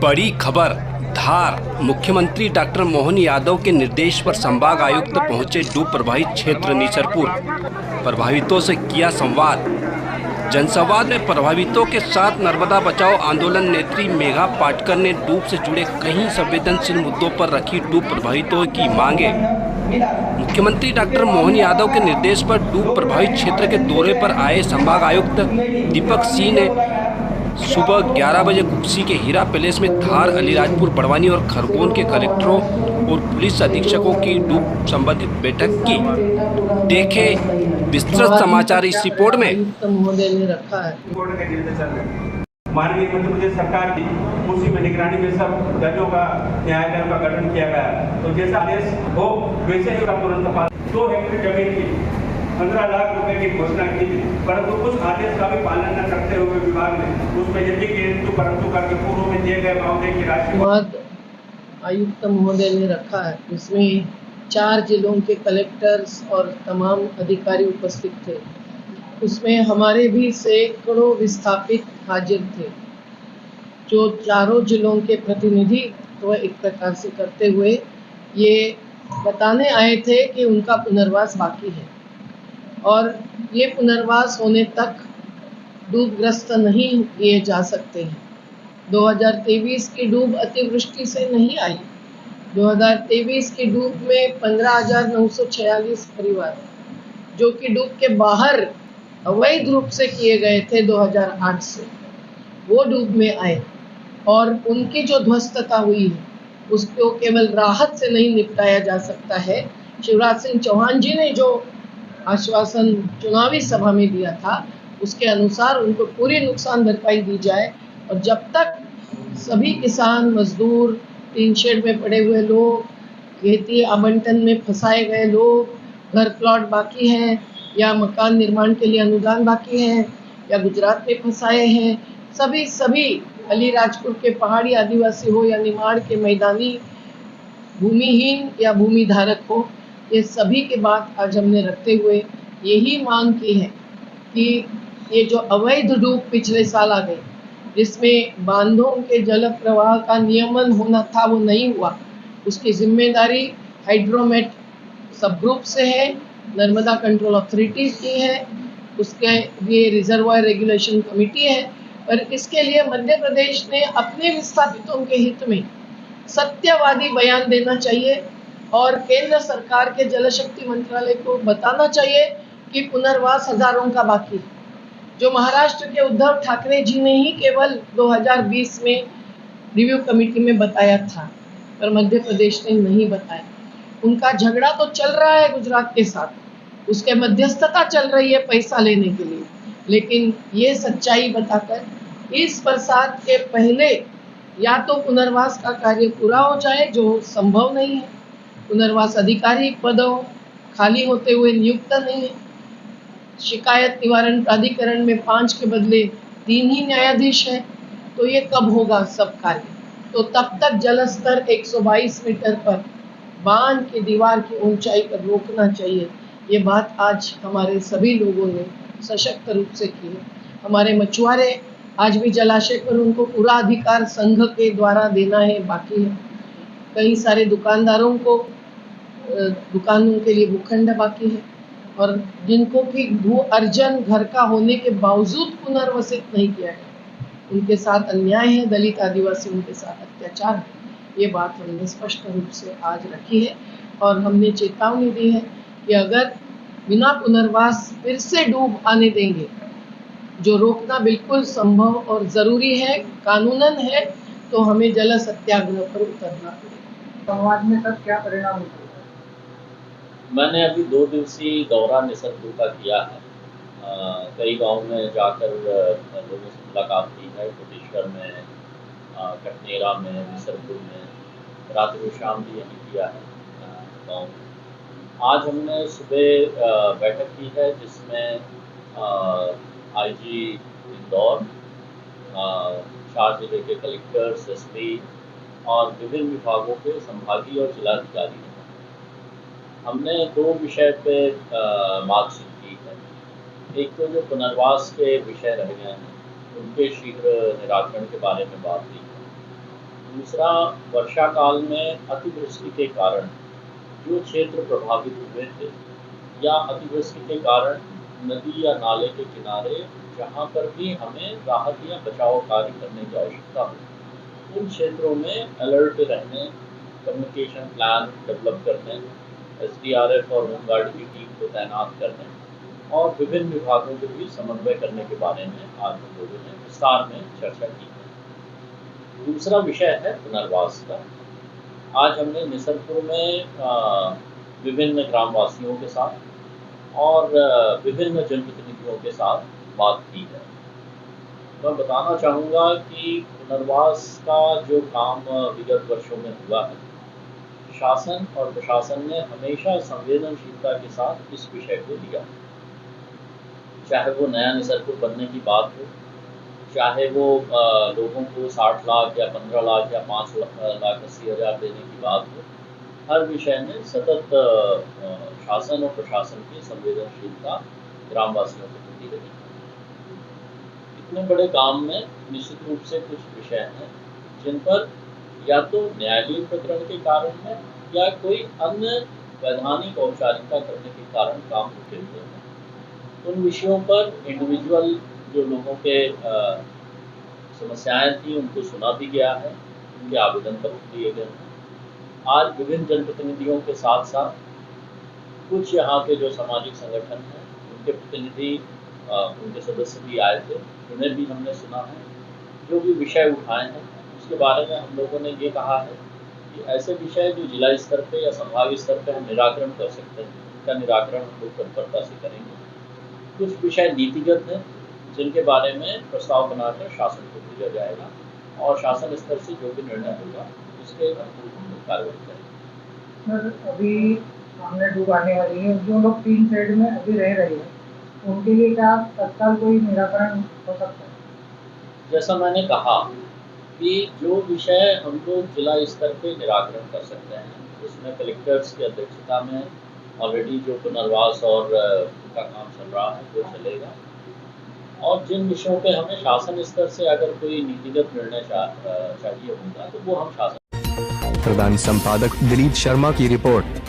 बड़ी खबर धार। मुख्यमंत्री डॉक्टर मोहन यादव के निर्देश पर संभाग आयुक्त पहुंचे डूब प्रभावित क्षेत्र नीसरपुर। प्रभावितों से किया संवाद। जनसंवाद में प्रभावितों के साथ नर्मदा बचाओ आंदोलन नेत्री मेघा पाटकर ने डूब से जुड़े कई संवेदनशील मुद्दों पर रखी डूब प्रभावितों की मांगे। मुख्यमंत्री डॉक्टर मोहन यादव के निर्देश पर डूब प्रभावित क्षेत्र के दौरे पर आए संभाग आयुक्त दीपक सिंह ने सुबह 11 बजे कुक्सी के हीरा पैलेस में धार, अलीराजपुर, बड़वानी और खरगोन के कलेक्टरों और पुलिस अधीक्षकों की डूब संबंधित बैठक की। देखे विस्तृत समाचार इस रिपोर्ट में। माननीय मध्य प्रदेश सरकार की उसी में निगरानी में सब जजों का न्यायालयों का गठन किया गया। तो जैसा आदेश हो वैसे ही का तुरंत पालन। 2 हेक्टेयर जमीन की 15 लाख रुपए की घोषणा की, परंतु उस आदेश का भी पालन न करते हुए विभाग ने उसमें यदि परंतु करके पूर्व में दिए गए मामले की राशि आयुक्त महोदय ने रखा है। इसमें 4 जिलों के कलेक्टर्स और तमाम अधिकारी उपस्थित थे। उसमें हमारे भी सैकड़ों विस्थापित हाजिर थे, जो चारों जिलों के प्रतिनिधित्व एक प्रकार से करते हुए ये बताने आए थे कि उनका पुनर्वास बाकी है और ये पुनर्वास होने तक डूबग्रस्त नहीं किए जा सकते हैं। 2023 की डूब अतिवृष्टि से नहीं आई। 2023 की डूब में 15,946 परिवार जो कि डूब के बाहर अवैध रूप से किए गए थे 2008 से, वो डूब में आए और उनकी जो ध्वस्तता हुई है उसको केवल राहत से नहीं निपटाया जा सकता है। शिवराज सिंह चौहान जी ने जो आश्वासन चुनावी सभा में दिया था उसके अनुसार उनको पूरी नुकसान भरपाई दी जाए और जब तक सभी किसान, मजदूर, टीन शेड में पड़े हुए लोग, खेती आवंटन में फंसाए गए लोग, घर प्लॉट बाकी हैं या मकान निर्माण के लिए अनुदान बाकी है या गुजरात में फंसाए हैं, सभी अलीराजपुर के पहाड़ी आदिवासी हो या निमाड़ के मैदानी भूमिहीन या भूमि धारक हो, ये सभी के बात आज हमने रखते हुए यही मांग की है कि ये जो अवैध डूब पिछले साल आ गई, जिसमें बांधों के जल प्रवाह का नियमन होना था वो नहीं हुआ, उसकी जिम्मेदारी हाइड्रोमेट सब ग्रुप से है, नर्मदा कंट्रोल अथॉरिटी की है, उसके लिए रिजर्वायर रेगुलेशन कमेटी है। पर इसके लिए मध्य प्रदेश ने अपने विस्थापितों के हित में सत्यवादी बयान देना चाहिए और केंद्र सरकार के जल शक्ति मंत्रालय को बताना चाहिए कि पुनर्वास हजारों का बाकी है, जो महाराष्ट्र के उद्धव ठाकरे जी ने ही केवल 2020 में रिव्यू कमेटी में बताया था, पर मध्य प्रदेश ने नहीं बताया। उनका झगड़ा तो चल रहा है गुजरात के साथ, उसके मध्यस्थता चल रही है पैसा लेने के लिए, लेकिन ये सच्चाई बताकर इस बरसात के पहले या तो पुनर्वास का कार्य पूरा हो जाए, जो संभव नहीं है। पुनर्वास अधिकारी पदों खाली होते हुए नियुक्त नहीं है। शिकायत निवारण प्राधिकरण में 5 के बदले 3 ही न्यायाधीश हैं, तो ये कब होगा सब कार्य? तो तब तक जल स्तर 122 मीटर पर बांध की दीवार की ऊंचाई पर रोकना चाहिए। ये बात आज हमारे सभी लोगों ने सशक्त रूप से की है। हमारे मछुआरे आज भी जलाशय पर उनको पूरा अधिकार संघ के द्वारा देना है, बाकी है। कई सारे दुकानदारों को दुकानों के लिए भूखंड बाकी है और जिनको कि भू अर्जन घर का होने के बावजूद पुनर्वसित नहीं किया गया, उनके साथ अन्याय है, दलित आदिवासी उनके साथ अत्याचार है। ये बात हमने स्पष्ट रूप से आज रखी है और हमने चेतावनी दी है कि अगर बिना पुनर्वास फिर से डूब आने देंगे, जो रोकना बिल्कुल संभव और ज़रूरी है, कानूनन है, तो हमें जल सत्याग्रह पर उतरना पड़ेगा। संवाद में सर क्या परिणाम हुआ? मैंने अभी 2 दिवसीय दौरा नीसरपुर का किया है। कई गांव में जाकर लोगों से मुलाकात की है, कोटेश्वर में, कटनेरा में, नीसरपुर में, रात को शाम भी यही किया है गाँव में। आज हमने सुबह बैठक की है जिसमें आईजी इंदौर, 4 जिले के कलेक्टर्स, एसपी और विभिन्न विभागों के संभागीय और जिलाधिकारी हैं। हमने 2 विषय पे बातचीत की है। एक तो जो पुनर्वास के विषय रह गए हैं उनके शीघ्र निराकरण के बारे में बात की है दूसरा, वर्षा काल में अतिवृष्टि के कारण जो क्षेत्र प्रभावित हुए थे या अतिवृष्टि के कारण नदी या नाले के किनारे जहाँ पर भी हमें राहत या बचाव कार्य करने की आवश्यकता हो, उन क्षेत्रों में अलर्ट रहने, कम्युनिकेशन प्लान डेवलप करने, SDRF और होमगार्ड की टीम को तैनात करने और विभिन्न विभागों के बीच समन्वय करने के बारे में आज हम लोगों ने विस्तार में चर्चा की है। दूसरा विषय है पुनर्वास का। आज हमने निसरपुर में विभिन्न ग्रामवासियों के साथ और विभिन्न जनप्रतिनिधियों के साथ बात की है। मैं बताना चाहूँगा कि पुनर्वास का जो काम विगत वर्षों में हुआ है, शासन और प्रशासन ने हमेशा संवेदनशीलता के साथ इस विषय को लिया। चाहे वो नया निसरपुर बनने की बात हो, चाहे वो लोगों को 60 लाख या 15 लाख या 5 लाख 80 हज़ार देने की बात हो, हर विषय में सतत शासन और प्रशासन की संवेदनशीलता ग्रामवासियों के प्रति रही। इतने बड़े काम में निश्चित रूप से कुछ विषय हैं जिन पर या तो न्यायालयीन प्रकरण के कारण है या कोई अन्य वैधानिक औपचारिकता करने के कारण काम रुके हुए हैं। उन विषयों पर इंडिविजुअल जो लोगों के समस्याएं थी उनको सुना भी गया है, उनके आवेदन पत्र दिए गए हैं। आज विभिन्न जनप्रतिनिधियों के साथ साथ कुछ यहाँ के जो सामाजिक संगठन हैं उनके प्रतिनिधि, उनके सदस्य भी आए थे, उन्हें भी हमने सुना है। जो भी विषय उठाए हैं उसके बारे में हम लोगों ने ये कहा है कि ऐसे विषय जो जिला स्तर पे या संभागीय स्तर पे हम निराकरण कर सकते हैं, उनका निराकरण हम लोग तत्परता से करेंगे। कुछ विषय नीतिगत हैं जिनके बारे में प्रस्ताव बनाकर शासन को भेजा जाएगा और शासन स्तर से जो भी निर्णय होगा उसके अनुरूप हम लोग कार्रवाई करेंगे। सर, अभी सामने डूब आने वाली है, जो लोग 3 शेड में अभी रह रहे हैं उनके लिए क्या तत्काल कोई निराकरण हो सकता है? जैसा मैंने कहा कि जो विषय हम लोग जिला स्तर पे निराकरण कर सकते हैं, उसमें कलेक्टर्स की अध्यक्षता में ऑलरेडी जो पुनर्वास और उनका काम चल रहा है वो चलेगा। और जिन विषयों पे हमें शासन स्तर से अगर कोई नीतिगत निर्णय चाहिए होगा तो वो हम शासन। प्रधान संपादक दिलीप शर्मा की रिपोर्ट।